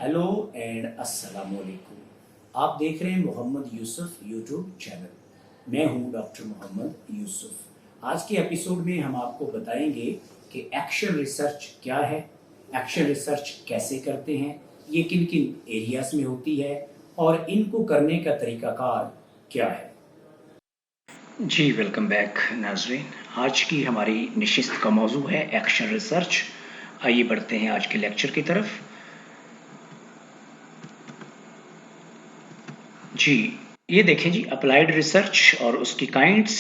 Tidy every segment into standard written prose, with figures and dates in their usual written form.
Hello and अस्सलाम वालेकुम। आप देख रहे हैं मोहम्मद यूसुफ यूट्यूब चैनल। मैं हूं डॉक्टर मोहम्मद यूसुफ। आज के एपिसोड में हम आपको बताएंगे कि एक्शन रिसर्च क्या है, एक्शन रिसर्च कैसे करते हैं, ये किन किन एरियाज में होती है और इनको करने का तरीकाकार क्या है। जी वेलकम बैक नाजरीन। आज की हमारी नशिस्त का मौजू है एक्शन रिसर्च। आइए बढ़ते हैं आज के लेक्चर की तरफ। जी ये देखें जी, अप्लाइड रिसर्च और उसकी काइंड्स।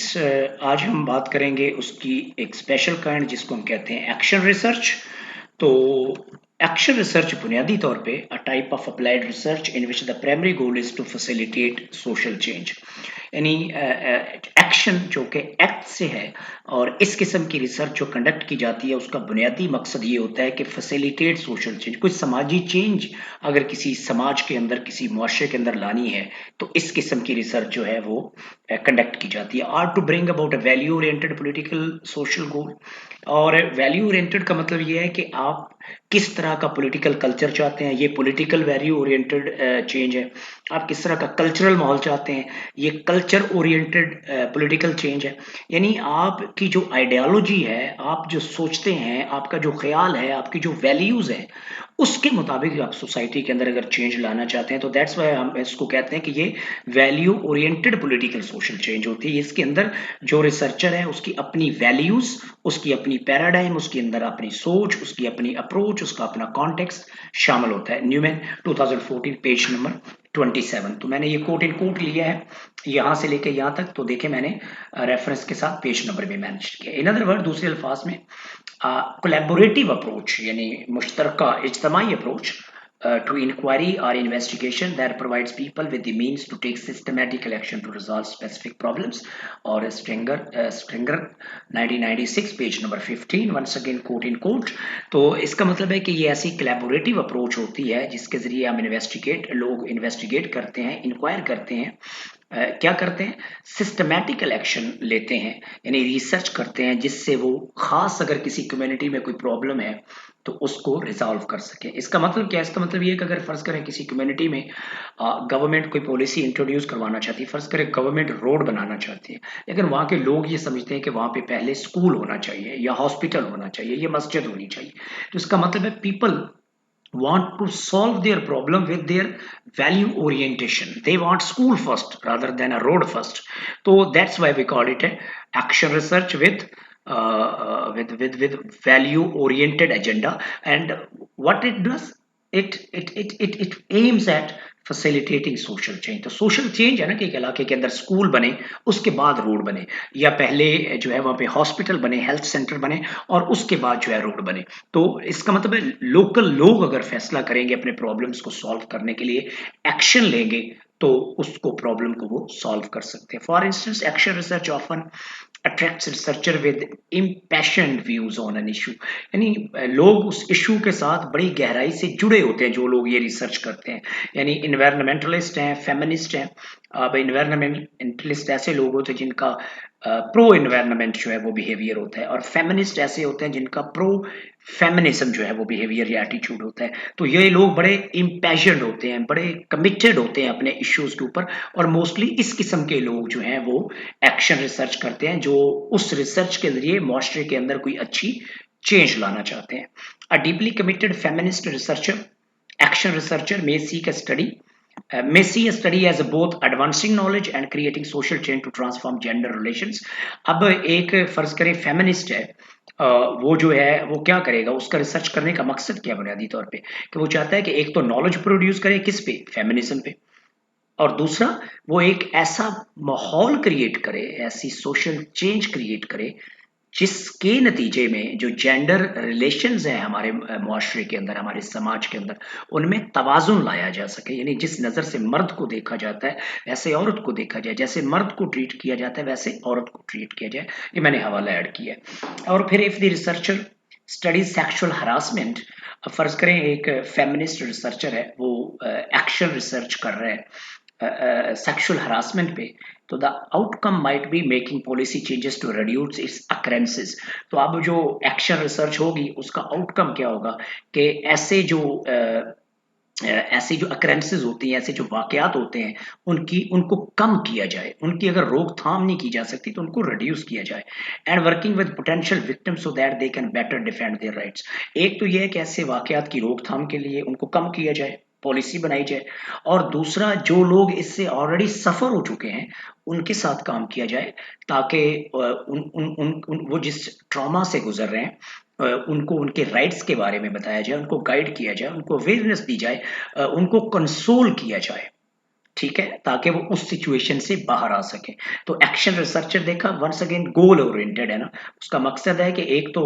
आज हम बात करेंगे उसकी एक स्पेशल काइंड जिसको हम कहते हैं एक्शन रिसर्च। तो एक्शन रिसर्च बुनियादी तौर पे a type of applied research in which the primary goal is to facilitate social change. यानी एक्शन जो कि एक्ट से है, और इस किस्म की रिसर्च जो कंडक्ट की जाती है उसका बुनियादी मकसद ये होता है कि फैसिलिटेट सोशल चेंज, कोई समाजी चेंज अगर किसी समाज के अंदर, किसी मुआशरे के अंदर लानी है तो इस किस्म की रिसर्च जो है वो कंडक्ट की जाती है। Are to bring about a value oriented political social goal. और वैल्यू ओरिएंटेड का मतलब ये है कि आप किस तरह का पॉलिटिकल कल्चर चाहते हैं, ये पॉलिटिकल वैल्यू ओरिएंटेड चेंज है। आप किस तरह का कल्चरल माहौल चाहते हैं, ये कल्चर ओरिएंटेड पॉलिटिकल चेंज है। यानी आपकी जो आइडियोलॉजी है, आप जो सोचते हैं, आपका जो ख्याल है, आपकी जो वैल्यूज है, उसके मुताबिक आप सोसाइटी के अंदर अगर चेंज लाना चाहते हैं तो दैट्स वाई हम इसको कहते हैं कि ये value oriented political social change होती है। इसके अंदर जो रिसर्चर है उसकी अपनी वैल्यूज, उसकी अपनी पैराडाइम, उसके अंदर अपनी सोच, उसकी अपनी अप्रोच, उसका अपना कॉन्टेक्स्ट शामिल होता है। Newman 2014 page number 27। तो मैंने ये कोट इन कोट लिया है यहाँ से लेके यहाँ तक, तो देखें मैंने रेफरेंस के साथ पेज नंबर भी मैनेज किया। इन अदर वर्ड, दूसरे अल्फाज में कोलैबोरेटिव अप्रोच यानी मुश्तरका इज्तमाही approach to inquiry or investigation that provides people with the means to take systematical action to resolve specific problems। और Stringer 1996 page number 15, once again quote in quote। तो इसका मतलब है कि ये ऐसी कोलैबोरेटिव अप्रोच होती है जिसके जरिए हम लोग इन्वेस्टिगेट करते हैं, इंक्वायर करते हैं, क्या करते हैं, सिस्टमैटिकल एक्शन लेते हैं, यानी रिसर्च करते हैं जिससे वो खास अगर किसी कम्युनिटी में कोई प्रॉब्लम है तो उसको रिजॉल्व कर सके। इसका मतलब क्या है? इसका मतलब ये है कि अगर फर्ज करें किसी कम्युनिटी में गवर्नमेंट कोई पॉलिसी इंट्रोड्यूस करवाना चाहती है, फर्ज करें गवर्नमेंट रोड बनाना चाहती है, लेकिन वहाँ के लोग ये समझते हैं कि वहाँ पे पहले स्कूल होना चाहिए या हॉस्पिटल होना चाहिए या मस्जिद होनी चाहिए। तो इसका मतलब है people want to solve their problem with their value orientation. They want school first rather than a road first. So that's why we call it a action research with with value oriented agenda. And what it does, it aims at facilitating social change. तो social change है ना कि एक इलाके के अंदर school बने, उसके बाद रोड बने, या पहले जो है वहाँ पे हॉस्पिटल बने, हेल्थ सेंटर बने, और उसके बाद जो है रोड बने। तो इसका मतलब है लोकल लोग अगर फैसला करेंगे अपने प्रॉब्लम्स को सॉल्व करने के लिए, एक्शन लेंगे, तो उसको प्रॉब्लम को वो सॉल्व कर सकते हैं। For instance action research often attracts researcher with impassioned views on an issue। यानी लोग उस इशू के साथ बड़ी गहराई से जुड़े होते हैं जो लोग ये रिसर्च करते हैं। यानी इन्वायरमेंटलिस्ट हैं, फेमिनिस्ट हैं। अब इन्वायरमेंटलिस्ट ऐसे लोग होते हैं जिनका प्रो इन्वायरमेंट जो है वो बिहेवियर होता है, और फेमिनिस्ट ऐसे होते हैं जिनका प्रो फेमिनिज्म जो है वो बिहेवियर या एटीट्यूड होता है। तो ये लोग बड़े इम्पैशन्ड होते हैं, बड़े कमिटेड होते हैं अपने इश्यूज के ऊपर, और मोस्टली इस किस्म के लोग जो हैं वो एक्शन रिसर्च करते हैं, जो उस रिसर्च के जरिए मुआशरे के अंदर कोई अच्छी चेंज लाना चाहते हैं। अ deeply committed feminist researcher, action researcher may seek a study may see a study as both advancing knowledge and creating social change to transform gender relations। अब एक फर्ज करें फेमिनिस्ट है, वो जो है वो क्या करेगा, उसका रिसर्च करने का मकसद क्या बुनियादी तौर पे, कि वो चाहता है कि एक तो नॉलेज प्रोड्यूस करे किस पे, फेमिनिज्म पे, और दूसरा वो एक ऐसा माहौल क्रिएट करे, ऐसी सोशल चेंज क्रिएट करे जिसके नतीजे में जो जेंडर रिलेशंस हैं हमारे मुआशरे के अंदर, हमारे समाज के अंदर, उनमें तवाज़ुन लाया जा सके। यानी जिस नज़र से मर्द को देखा जाता है वैसे औरत को देखा जाए, जैसे मर्द को ट्रीट किया जाता है वैसे औरत को ट्रीट किया जाए। ये मैंने हवाला ऐड किया है। और फिर if the researcher studies sexual harassment, फर्ज करें एक फेमिनिस्ट रिसर्चर है, वो एक्शन रिसर्च कर रहा है सेक्सुअल हरासमेंट पे, तो the outcome might be making policy changes to reduce its occurrences. तो अब जो एक्शन रिसर्च होगी उसका आउटकम क्या होगा कि ऐसे जो ऐसी जो अक्रेंसेस होती हैं, ऐसे जो वाकयात होते हैं, उनको कम किया जाए, उनकी अगर रोकथाम नहीं की जा सकती तो उनको रिड्यूस किया जाए। And working with potential victims so that they can better defend their rights. एक तो ये है कि ऐसे वाकयात की रोकथाम के लिए उनको कम किया जाए, पॉलिसी बनाई जाए, और दूसरा जो लोग इससे ऑलरेडी सफर हो चुके हैं उनके साथ काम किया जाए, ताकि वो जिस ट्रॉमा से गुजर रहे हैं उनको उनके राइट्स के बारे में बताया जाए, उनको गाइड किया जाए, उनको अवेयरनेस दी जाए, उनको कंसोल किया जाए, ठीक है, ताकि वो उस सिचुएशन से बाहर आ सके। तो एक्शन रिसर्चर देखा वंस अगेन गोल ओरिएंटेड है ना, उसका मकसद है कि एक तो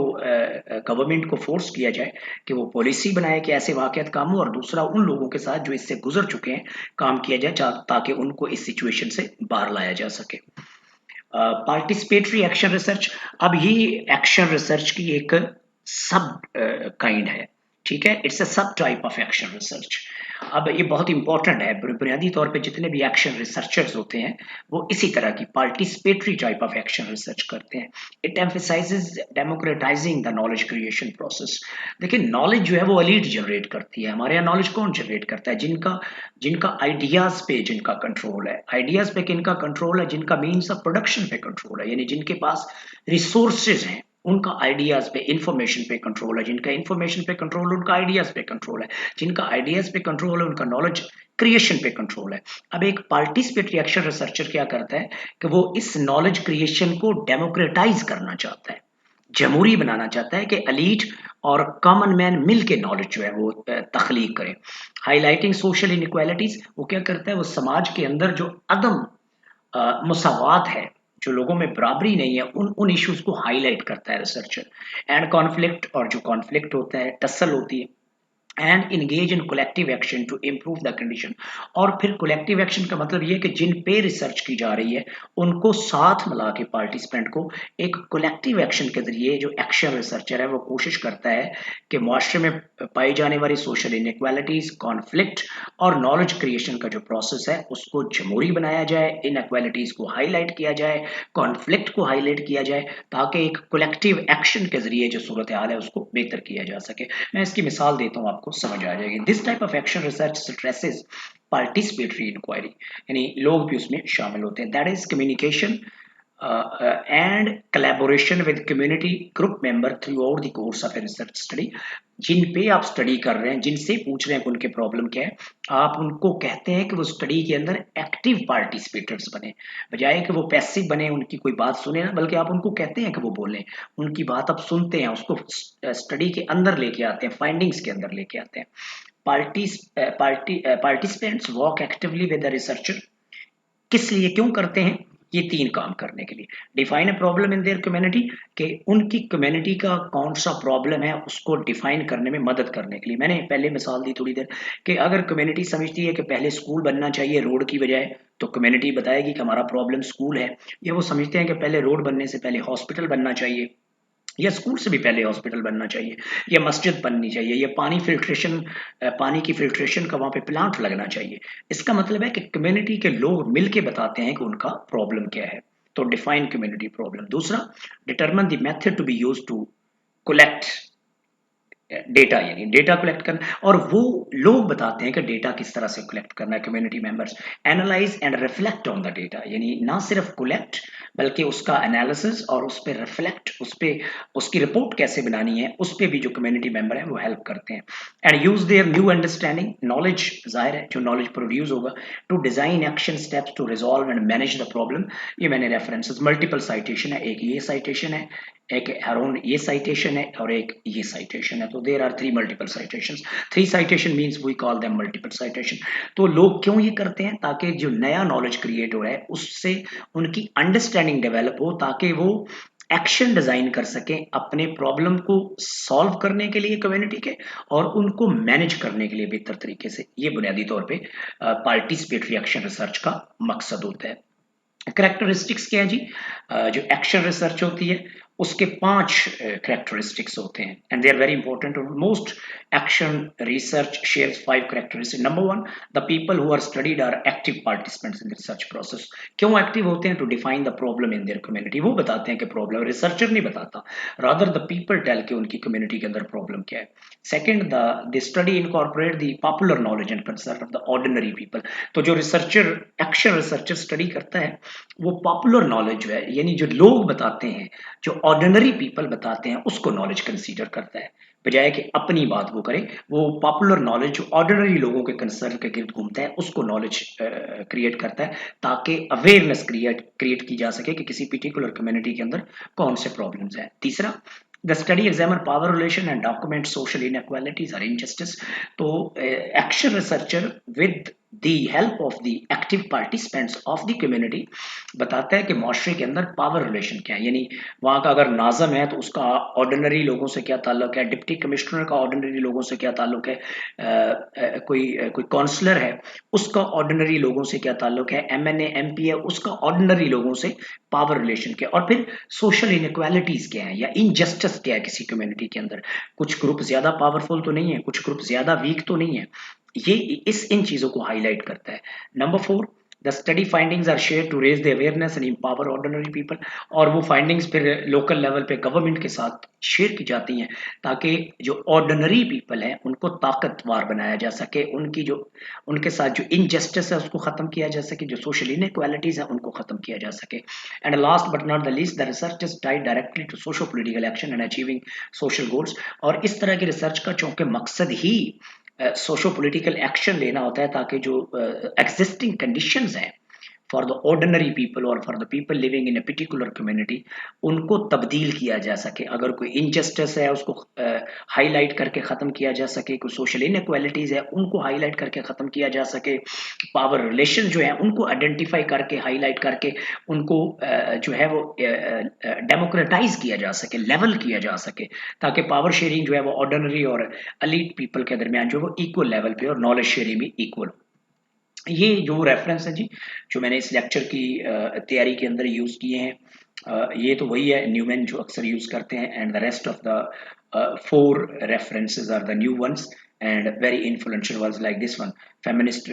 गवर्नमेंट को फोर्स किया जाए कि वो पॉलिसी बनाए कि ऐसे वाकयात काम हो, और दूसरा उन लोगों के साथ जो इससे गुजर चुके हैं काम किया जाए ताकि उनको इस सिचुएशन से बाहर लाया जा सके। पार्टिसिपेटरी एक्शन रिसर्च, अब ये एक्शन रिसर्च की एक सब काइंड है, ठीक है, इट्स अ सब टाइप ऑफ एक्शन रिसर्च। अब ये बहुत इंपॉर्टेंट है, बुनियादी तौर पे जितने भी एक्शन रिसर्चर्स होते हैं वो इसी तरह की participatory type of action research करते हैं। It emphasises democratising the knowledge creation process. देखिए नॉलेज जो है वो एलीट जनरेट करती है, हमारे यहाँ नॉलेज कौन जनरेट करता है? जिनका जिनका आइडियाज पे जिनका कंट्रोल है, आइडियाज पे किनका कंट्रोल है? जिनका मीन्स ऑफ प्रोडक्शन पे कंट्रोल है, यानी जिनके पास रिसोर्सेज हैं उनका आइडियाज पे इंफॉर्मेशन पे कंट्रोल है, जिनका इंफॉर्मेशन पे कंट्रोल उनका आइडियाज पे कंट्रोल है, जिनका आइडियाज पे कंट्रोल है उनका नॉलेज क्रिएशन पे कंट्रोल है। अब एक पार्टिसिपेटरी एक्शन रिसर्चर क्या करता है कि वो इस नॉलेज क्रिएशन को डेमोक्रेटाइज करना चाहता है, जमहूरी बनाना चाहता है कि एलीट और कॉमन मैन मिल के नॉलेज जो है वो तख्लीक करें। हाईलाइटिंग सोशल इनइक्वालिटीज, वो क्या करता है, वो समाज के अंदर जो अदम मुसावात है, जो लोगों में बराबरी नहीं है, उन उन इश्यूज को हाईलाइट करता है रिसर्चर। एंड कॉन्फ्लिक्ट, और जो कॉन्फ्लिक्ट होता है, टसल होती है, and engage in collective action to improve the condition. और फिर कलेक्टिव एक्शन का मतलब ये है कि जिन पे रिसर्च की जा रही है उनको साथ मिला के पार्टिसिपेंट को एक कलेक्टिव एक्शन के जरिए जो एक्शन रिसर्चर है वो कोशिश करता है कि मुआशरे में पाई जाने वाली सोशल इनइक्वालिटीज, कॉन्फ्लिक्ट और नॉलेज क्रिएशन का जो प्रोसेस है उसको जमहूरी बनाया जाए, इनइक्वालिटीज को हाईलाइट किया जाए, कॉन्फ्लिक्ट को हाईलाइट किया जाए, ताकि एक कलेक्टिव एक्शन के जरिए जो सूरत हाल है उसको बेहतर किया जा सके। मैं इसकी मिसाल देता हूँ, आपको समझ आ जाएगी। This type of action research stresses participatory inquiry, यानी लोग भी उसमें शामिल होते हैं, that is communication and collaboration with community group member throughout the course of a research study। जिन पे आप स्टडी कर रहे हैं, जिनसे पूछ रहे हैं कि उनके प्रॉब्लम क्या है, आप उनको कहते हैं कि वो स्टडी के अंदर एक्टिव पार्टिसिपेटर्स बने, बजाय कि वो पैसिव बने, उनकी कोई बात सुने ना, बल्कि आप उनको कहते हैं कि वो बोलें, उनकी बात आप सुनते हैं, उसको स्टडी के अंदर लेके आते हैं, फाइंडिंग्स के अंदर लेके आते हैं। Participants work actively with the researcher, किस लिए, क्यों करते हैं? ये तीन काम करने के लिए। Define a problem in their community, कि उनकी कम्युनिटी का कौन सा प्रॉब्लम है उसको डिफाइन करने में मदद करने के लिए। मैंने पहले मिसाल दी थोड़ी देर कि अगर कम्युनिटी समझती है कि पहले स्कूल बनना चाहिए रोड की बजाय, तो कम्युनिटी बताएगी कि हमारा प्रॉब्लम स्कूल है। या वो समझते हैं कि पहले रोड बनने से पहले हॉस्पिटल बनना चाहिए, या स्कूल से भी पहले हॉस्पिटल बनना चाहिए, या मस्जिद बननी चाहिए, या पानी की फिल्ट्रेशन का वहाँ पे प्लांट लगना चाहिए। इसका मतलब है कि कम्युनिटी के लोग मिलके बताते हैं कि उनका प्रॉब्लम क्या है। तो डिफाइन कम्युनिटी प्रॉब्लम। दूसरा, determine the method to be used to collect data, यानी डेटा कलेक्ट करना, और वो लोग बताते हैं कि डेटा किस तरह से कलेक्ट करना है। Community members analyse and reflect on the data, यानी ना सिर्फ कलेक्ट बल्कि उसका एनालिसिस और उस पर रिफ्लेक्ट, उस पर उसकी रिपोर्ट कैसे बनानी है, उस पर भी जो कम्युनिटी मेंबर है वो हेल्प करते हैं। And use their new understanding knowledge, जाहिर है जो नॉलेज प्रोड्यूस होगा, to design action steps to resolve and manage the problem. ये मैंने रेफरेंसेस मल्टीपल साइटेशन है, एक ये साइटेशन है, एक अराउंड ये साइटेशन है, और एक ये साइटेशन है। तो there are three multiple citations. Three citation means we call them multiple citation. तो लोग क्यों ये करते हैं? ताकि जो नया नॉलेज क्रिएट हो रहा है उससे उनकी अंडरस्टैंडिंग डेवलप हो, ताकि वो एक्शन डिजाइन कर सकें अपने प्रॉब्लम को सॉल्व करने के लिए कम्युनिटी के, और उनको मैनेज करने के लिए बेहतर तरीके से। ये बुनियादी तौर पे पार्टिसिपेटरी एक्शन रिसर्च का मकसद होता है। करेक्टरिस्टिक्स क्या है जी? जो एक्शन रिसर्च होती है उसके 5 characteristics होते हैं and they are very important. Most action research shares 5 characteristics. Number 1, the people who are studied are active participants in the research process. क्यों एक्टिव होते हैं? To define the problem in their community. वो बताते हैं कि problem, researcher नहीं बताता, rather the people tell कि उनकी कम्युनिटी के अंदर प्रॉब्लम क्या है. Second, the study incorporate the popular knowledge and concern of the ordinary people. तो जो रिसर्चर, एक्शन रिसर्चर स्टडी करता है, वो पॉपुलर नॉलेज जो है, यानी जो लोग बताते हैं, जो ऑर्डिनरी पीपल बताते हैं, उसको नॉलेज कंसीडर करता है, बजाय कि अपनी बात वो करे. वो पॉपुलर नॉलेज जो ऑर्डिनरी लोगों के कंसर्न के गिर्द घूमता है, उसको नॉलेज क्रिएट करता है, ताकि अवेयरनेस क्रिएट की जा सके कि किसी पर्टिकुलर कम्युनिटी के अंदर कौन से प्रॉब्लम्स हैं. तीसरा, the study examine power relation and document social inequalities or injustice. तो action researcher with the help of the active participants of the community बताता है कि माशरे के अंदर पावर रिलेशन क्या है, यानी वहाँ का अगर नाज़म है तो उसका ऑर्डिनरी लोगों से क्या ताल्लुक है, डिप्टी कमिश्नर का ऑर्डिनरी लोगों से क्या ताल्लुक है, कोई काउंसलर है उसका ऑर्डिनरी लोगों से क्या ताल्लुक है, एमएनए एमपी है उसका ऑर्डिनरी लोगों से पावर रिलेशन क्या, और फिर सोशल इनइक्वालिटीज क्या है या इनजस्टिस क्या है किसी कम्युनिटी के अंदर. कुछ ग्रुप ज्यादा पावरफुल तो नहीं है, कुछ ग्रुप ज्यादा वीक तो नहीं है. ये इन चीजों को हाईलाइट करता है. Number 4, the study findings are share to raise the awareness and empower ordinary people. और वो फाइंडिंग्स फिर लोकल लेवल पे गवर्नमेंट के साथ शेयर की जाती हैं, ताकि जो ऑर्डिनरी पीपल हैं उनको ताकतवर बनाया जा सके, उनके साथ जो इनजस्टिस है उसको खत्म किया जा सके, जो सोशल इनइक्वालिटीज है उनको खत्म किया जा सके. And last but not the least, the research is tied directly to socio political action and achieving social goals. और इस तरह की रिसर्च का चूंकि मकसद ही सोशो पॉलिटिकल एक्शन लेना होता है, ताकि जो एग्जिस्टिंग कंडीशंस हैं फॉर द ऑर्डिनरी पीपल और for the people living in a particular community, उनको तब्दील किया जा सके. अगर कोई इनजस्टिस है उसको हाईलाइट करके ख़त्म किया जा सके, कोई सोशल इनइक्वालिटीज़ है उनको हाईलाइट करके ख़त्म किया जा सके, पावर रिलेशन जो है उनको आइडेंटिफाई करके हाईलाइट करके उनको जो है वो डेमोक्रेटाइज किया जा सके, लेवल किया जा सके, ताकि पावर शेयरिंग जो है वो ऑर्डिनरी और एलीट पीपल के दरमियान जो वो इक्वल लेवल पे और नॉलेज शेयरिंग भी इक्वल. ये जो रेफरेंस है जी, जो मैंने इस लेक्चर की तैयारी के अंदर यूज़ किए हैं, ये तो वही है न्यूमैन जो अक्सर यूज़ करते हैं. And the rest of the 4 references are the new ones and very influential ones, like this one, Feminist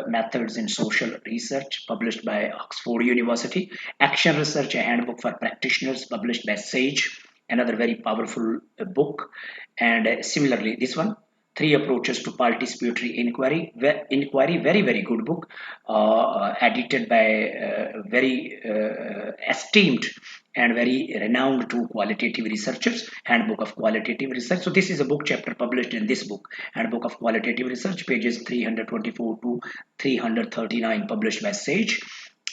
Methods in Social Research, published by Oxford University. Action Research, a handbook for practitioners, published by Sage, another very powerful book. And similarly this one, 3 Approaches to Participatory Inquiry, very good book, edited by very esteemed and very renowned 2 qualitative researchers, Handbook of Qualitative Research. So this is a book chapter published in this book, Handbook of Qualitative Research, pages 324 to 339, published by Sage.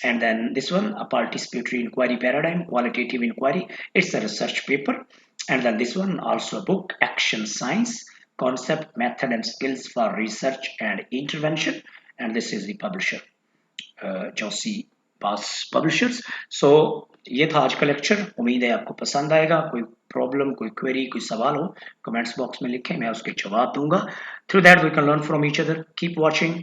And then this one, A Participatory Inquiry Paradigm, Qualitative Inquiry, it's a research paper. And then this one, also a book, Action Science, Concept, Method and Skills for Research and Intervention. And this is the publisher, Josie Pass Publishers. So ये था आज का lecture. उम्मीद है आपको पसंद आएगा. कोई प्रॉब्लम, कोई क्वेरी, कोई सवाल हो, कमेंट्स बॉक्स में लिखें, मैं उसके जवाब दूंगा. Through that we can learn from each other. Keep watching.